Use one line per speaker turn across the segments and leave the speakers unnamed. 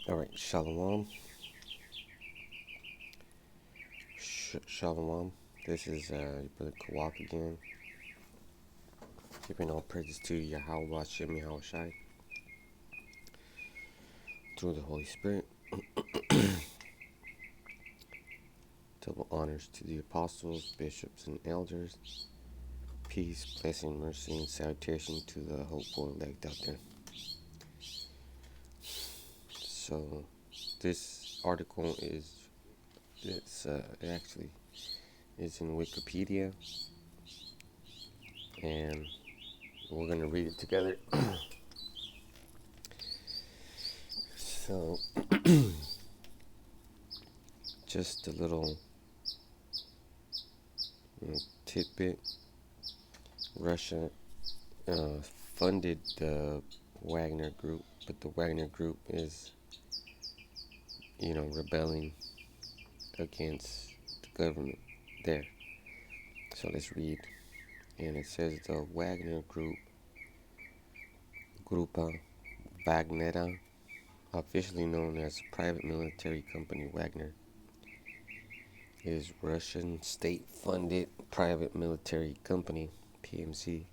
Alright, Shalom. Shalom. This is Brother Kawak again. Giving all praises to Yahweh Shem Yahushai through the Holy Spirit. Double honors to the apostles, bishops, and elders. Peace, blessing, mercy, and salutation to the hopeful elect out there. So, this article is actually is in Wikipedia, and we're gonna read it together. So, just a little tidbit. Russia funded the Wagner group, but the Wagner group is, rebelling against the government there. So let's read. And it says the Wagner group, Grupa Wagnera, officially known as private military company Wagner, is Russian state-funded private military company, PMC,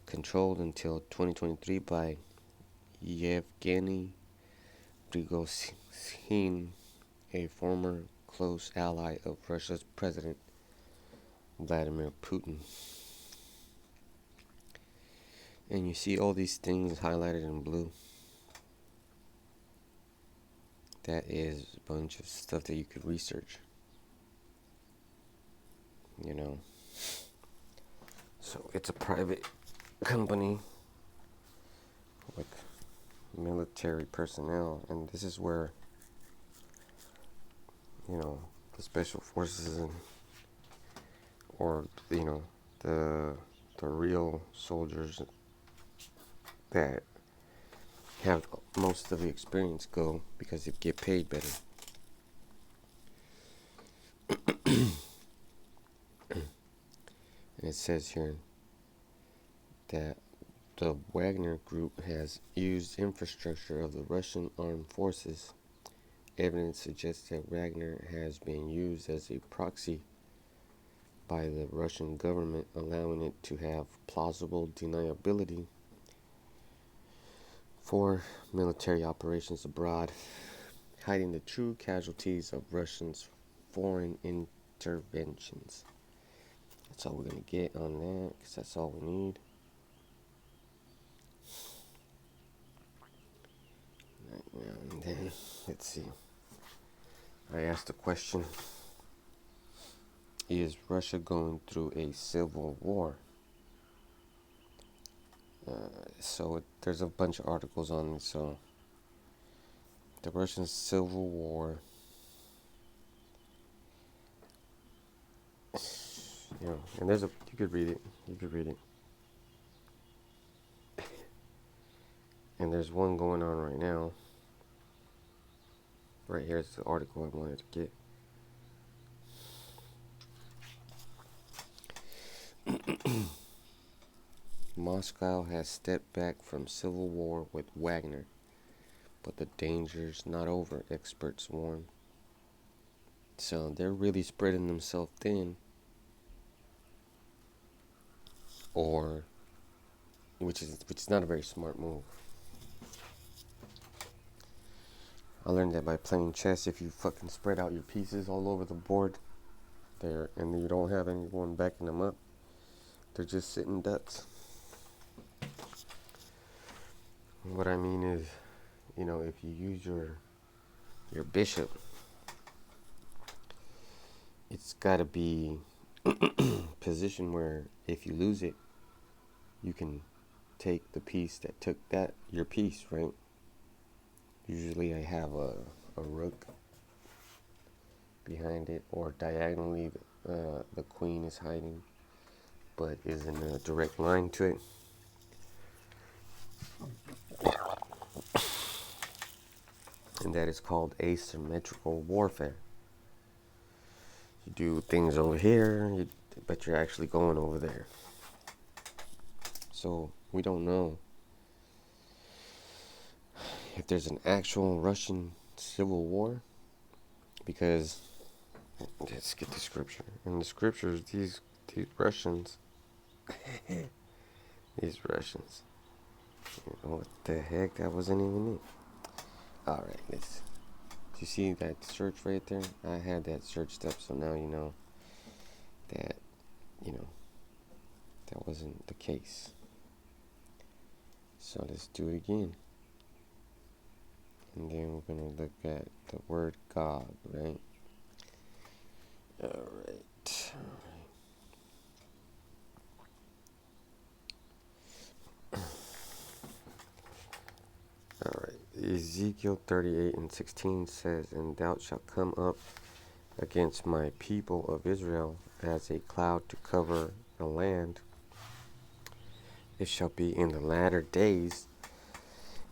controlled until 2023 by Yevgeny Prigozhin, a former close ally of Russia's President Vladimir Putin. And you see all these things highlighted in blue. That is a bunch of stuff that you could research. So it's a private company with military personnel, and this is where the special forces or the real soldiers that have most of the experience go, because they get paid better. And it says here that the Wagner group has used infrastructure of the Russian armed forces. Evidence suggests that Wagner has been used as a proxy by the Russian government, allowing it to have plausible deniability for military operations abroad, hiding the true casualties of Russia's foreign interventions. That's all we're going to get on that, because that's all we need. And then, let's see. I asked a question. Is Russia going through a civil war? So there's a bunch of articles on it. So the Russian Civil War, and you could read it. And there's one going on right now. Right here is the article I wanted to get. Moscow has stepped back from civil war with Wagner, but the danger's not over, experts warn. So they're really spreading themselves thin, which is not a very smart move. I learned that by playing chess. If you fucking spread out your pieces all over the board there, and you don't have anyone backing them up, they're just sitting ducks. What I mean is, if you use your bishop, it's got to be position where if you lose it, you can take the piece that took your piece, right? Usually I have a rook behind it, or diagonally the queen is hiding, but is in a direct line to it. And that is called asymmetrical warfare. You do things over here, but you're actually going over there. So we don't know if there's an actual Russian civil war, because let's get the scripture. In the scriptures, these Russians, these Russians, what the heck? That wasn't even it. All right, let's. Do you see that search right there? I had that searched up, so now you know that you know that wasn't the case. So let's do it again. And then we're going to look at the word God, right? Alright. Alright. Ezekiel 38:16 says, "And thou shalt come up against my people of Israel as a cloud to cover the land. It shall be in the latter days,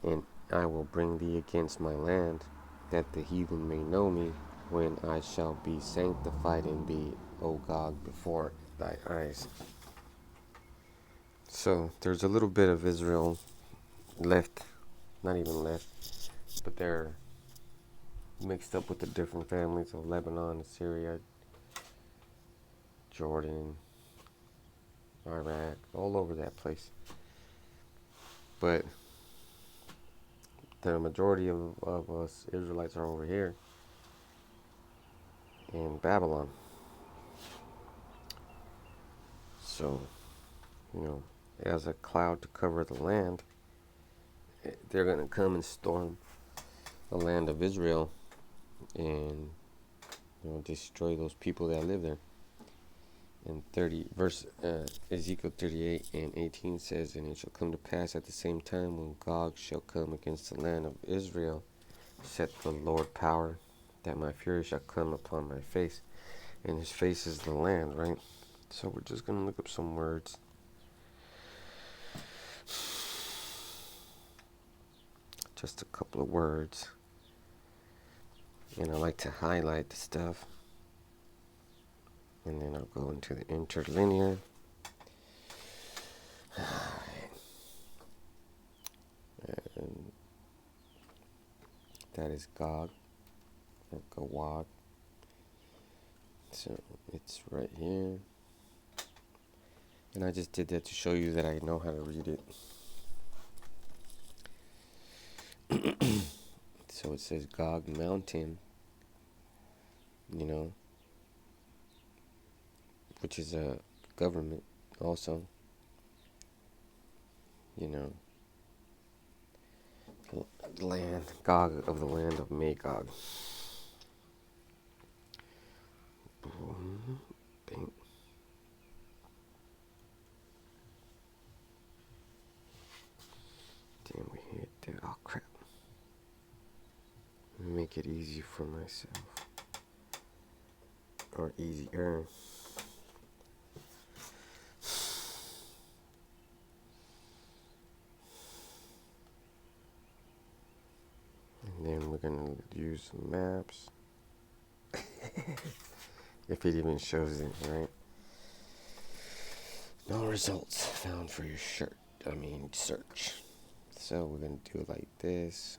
and I will bring thee against my land, that the heathen may know me, when I shall be sanctified and be, O God, before thy eyes." So there's a little bit of Israel left, not even left, but they're mixed up with the different families of Lebanon, Syria, Jordan, Iraq, all over that place. But the majority of us Israelites are over here in Babylon. So, as a cloud to cover the land, they're going to come and storm the land of Israel and destroy those people that live there. And Ezekiel 38:18 says, "And it shall come to pass at the same time, when Gog shall come against the land of Israel, saith the Lord power, that my fury shall come upon my face." And his face is the land, right? So we're just going to look up some words. Just a couple of words. And I like to highlight the stuff. And then I'll go into the interlinear. And that is Gog, or Gawad. So it's right here. And I just did that to show you that I know how to read it. So it says Gog Mountain, which is a government also, land, Gog of the land of Magog. Bing. Damn, we hit that. Oh, crap. Make it easy for myself. Or easier. And then we're going to use maps. If it even shows it, right? No results found for your search. So we're going to do it like this.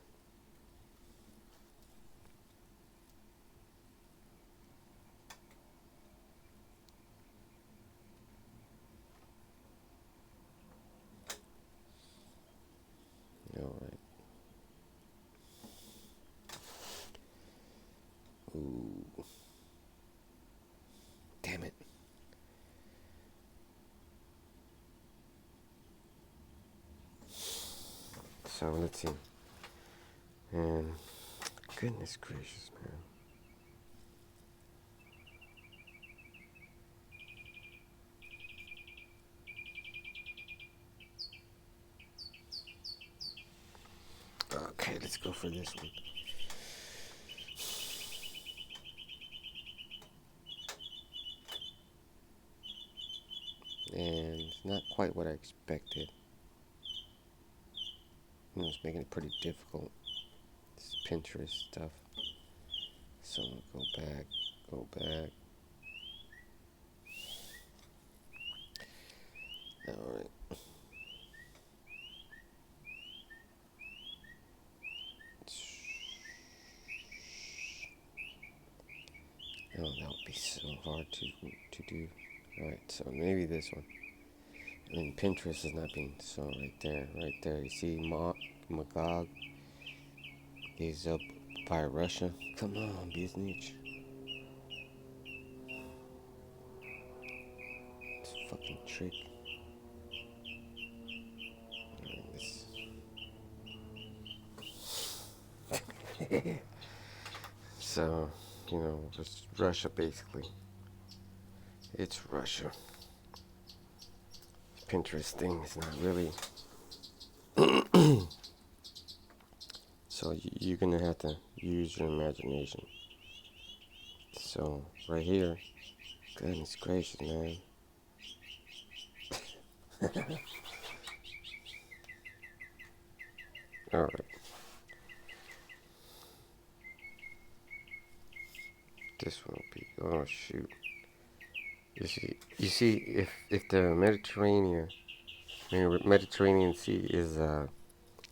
Alright. Ooh. Damn it. So let's see. And goodness gracious, man. Okay, let's go for this one. And it's not quite what I expected. It's making it pretty difficult. This Pinterest stuff. So I'll go back. Alright. Oh, that would be so hard to do. Alright, so maybe this one. And Pinterest is not being so right there. Right there. You see Magog is up by Russia. Come on, business. It's a fucking trick. So, it's Russia basically. It's Russia. Pinterest thing is not really. So you're gonna have to use your imagination. So right here, goodness gracious, man. All right, this one will be. Oh shoot. You see, if the Mediterranean Sea is a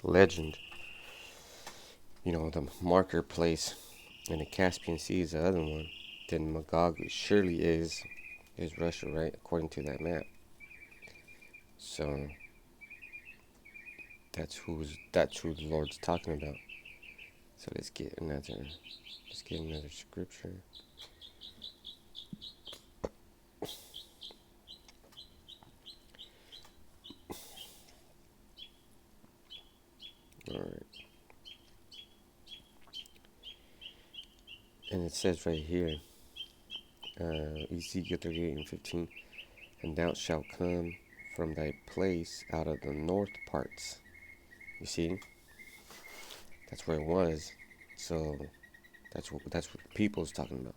legend, the marker place, and the Caspian Sea is the other one, then Magog surely is Russia, right? According to that map. So that's who the Lord's talking about. So let's get another scripture. All right. And it says right here, Ezekiel 38:15, and thou shalt come from thy place out of the north parts. You see, that's where it was. So that's what the people is talking about,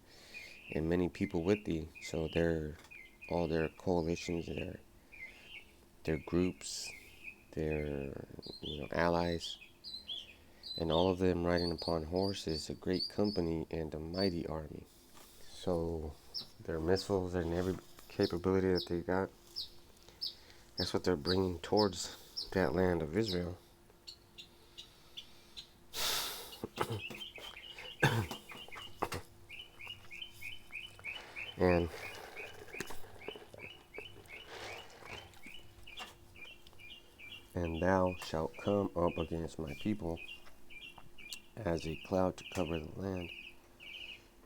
and many people with thee. So all their coalitions, their groups, their allies, and all of them riding upon horses, a great company and a mighty army. So their missiles and every capability that they got, that's what they're bringing towards that land of Israel. And thou shalt come up against my people as a cloud to cover the land.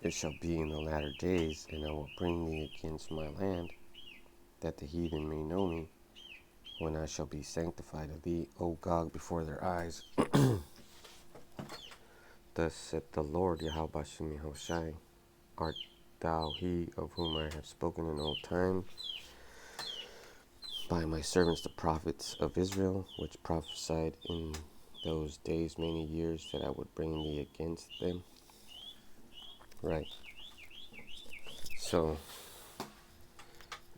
It shall be in the latter days, and I will bring thee against my land, that the heathen may know me, when I shall be sanctified of thee, O Gog, before their eyes. Thus saith the Lord Yahweh Bashim Yahushai, art thou he of whom I have spoken in old time by my servants the prophets of Israel, which prophesied in those days many years that I would bring thee against them? Right. So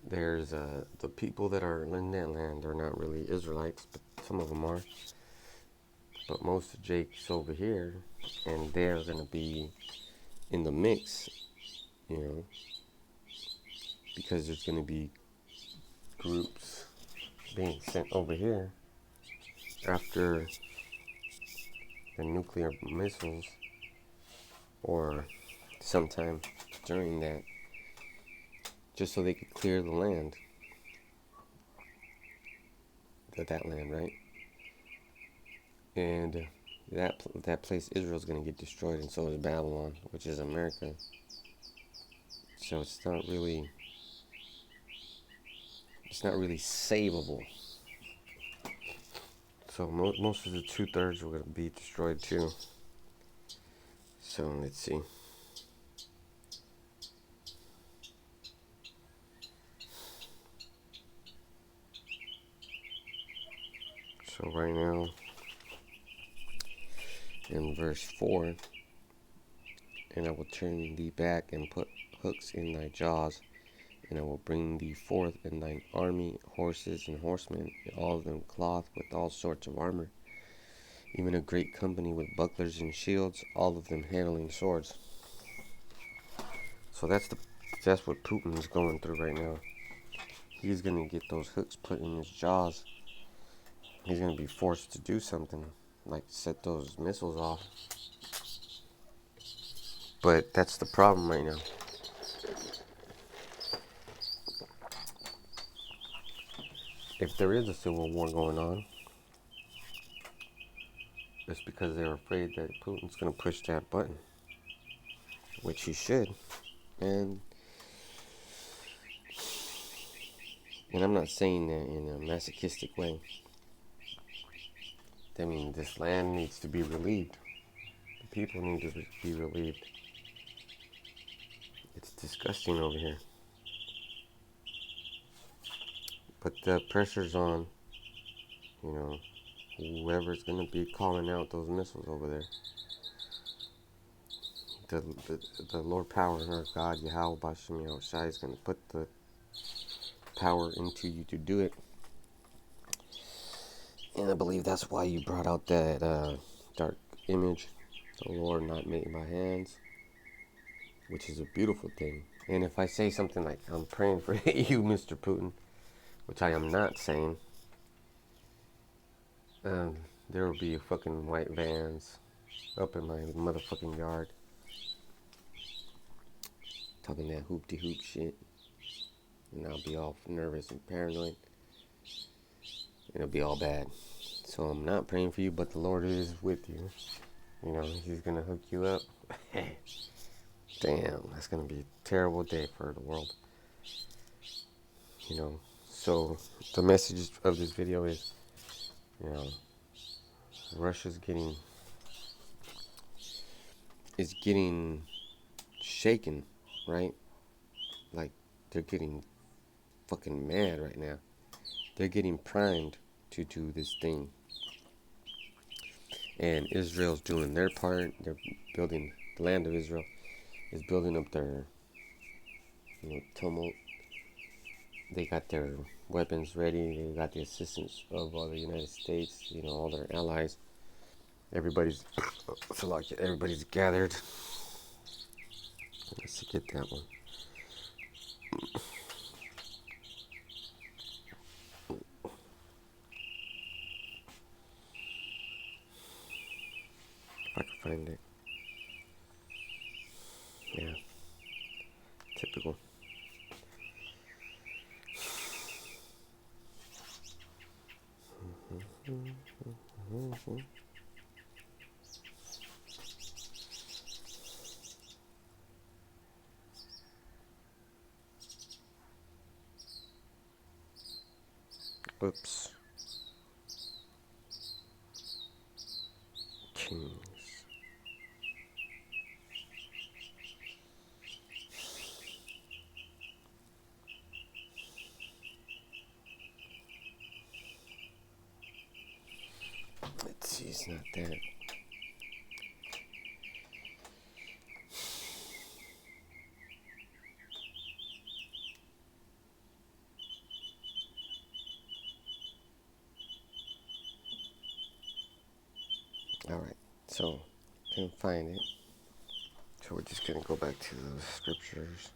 there's the people that are in that land are not really Israelites, but some of them are. But most of Jake's over here, and they're going to be in the mix, because there's going to be groups being sent over here after the nuclear missiles, or sometime during that, just so they could clear the land, that land, right? And that place, Israel's going to get destroyed, and so is Babylon, which is America. So it's not really savable. So most of the 2/3 are going to be destroyed too. So let's see. So right now, in verse 4, and I will turn thee back and put hooks in thy jaws, and I will bring thee forth in thine army, horses and horsemen, all of them clothed with all sorts of armor, even a great company with bucklers and shields, all of them handling swords. So that's what Putin's going through right now. He's gonna get those hooks put in his jaws. He's gonna be forced to do something, like set those missiles off. But that's the problem right now. if there is a civil war going on, it's because they're afraid that Putin's going to push that button, which he should. And I'm not saying that in a masochistic way. I mean, this land needs to be relieved. The people need to be relieved. It's disgusting over here. But the pressure's on, you know, whoever's going to be calling out those missiles over there. The Lord power and our God, Yahweh Bashem Yahushai, is going to put the power into you to do it. And I believe that's why you brought out that dark image, the Lord not made by hands, which is a beautiful thing. And if I say something like, I'm praying for you, Mr. Putin, which I am not saying, there will be fucking white vans up in my motherfucking yard talking that hoop-de-hoop shit. And I'll be all nervous and paranoid. And it'll be all bad. So I'm not praying for you, but the Lord is with you. You know, He's going to hook you up. Damn, that's going to be a terrible day for the world. You know, so the message of this video is, you know, Russia's getting shaken, right? Like, they're getting fucking mad right now. They're getting primed to do this thing. And Israel's doing their part. They're building, the land of Israel is building up their, tumult. They got their weapons ready. They got the assistance of all the United States, all their allies. Everybody's gathered. Let's get that one. If I can find it. Yeah. Typical. Oops. Kings. Let's see, it's not that. Alright, so couldn't find it. So we're just gonna go back to the scriptures.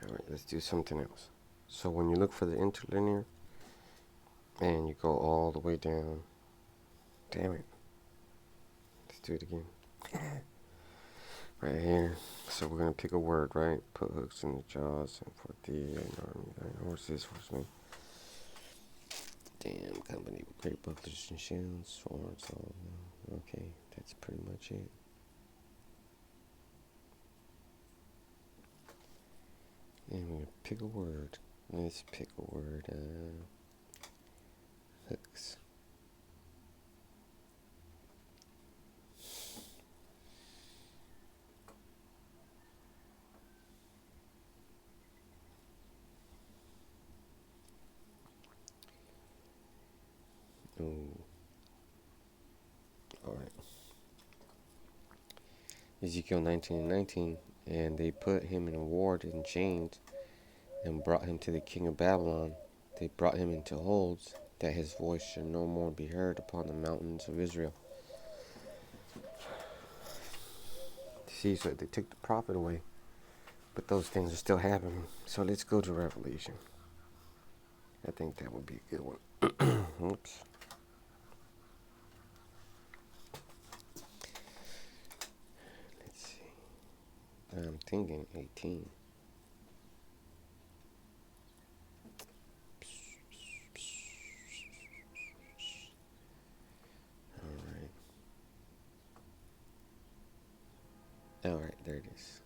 Alright, let's do something else. So when you look for the interlinear and you go all the way down, damn it. Let's do it again. Right here. So we're gonna pick a word, right? Put hooks in the jaws and for thee and army thine horses, horsemen. Damn, company with great bucklers and shields, swords, all. Okay, that's pretty much it. And we're gonna pick a word. Let's pick a word. Hooks. Oh. Alright. Ezekiel 19:19, and they put him in a ward in chains and brought him to the king of Babylon. They brought him into holds, that his voice should no more be heard upon the mountains of Israel. See, so they took the prophet away, but those things are still happening. So let's go to Revelation. I think that would be a good one. Oops. thinking 18. Alright. Alright, there it is.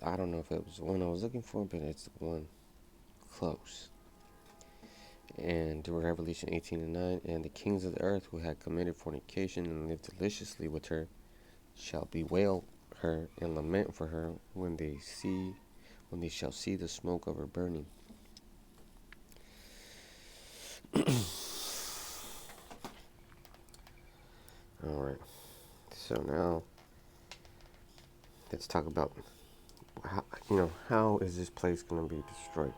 I don't know if it was the one I was looking for, but it's the one close. And Revelation 18 and 9, and the kings of the earth who had committed fornication and lived deliciously with her shall bewail her and lament for her when they shall see the smoke of her burning. Alright, so now let's talk about how is this place going to be destroyed?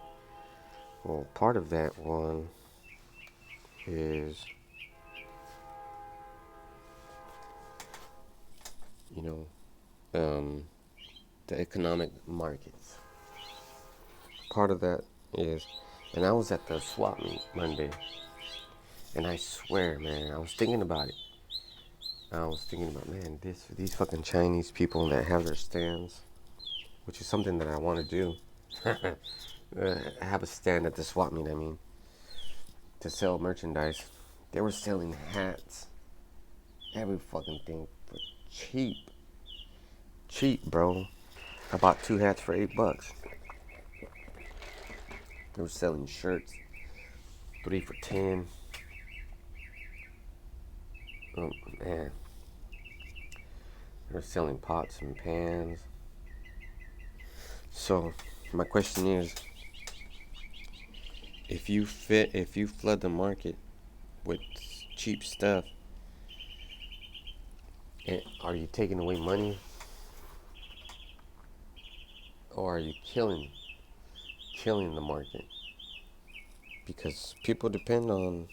Well, part of that one is, you know, the economic markets. Part of that is, and I was at the swap meet Monday, and I swear, man, I was thinking about it. Man, these fucking Chinese people that have their stands, which is something that I want to do. Have a stand at the swap meet, to sell merchandise. They were selling hats, every fucking thing for cheap. Cheap, bro. I bought 2 hats for $8. They were selling shirts, 3 for 10. Oh man, they were selling pots and pans. So my question is, if you flood the market with cheap stuff, are you taking away money, or are you killing the market? Because people depend on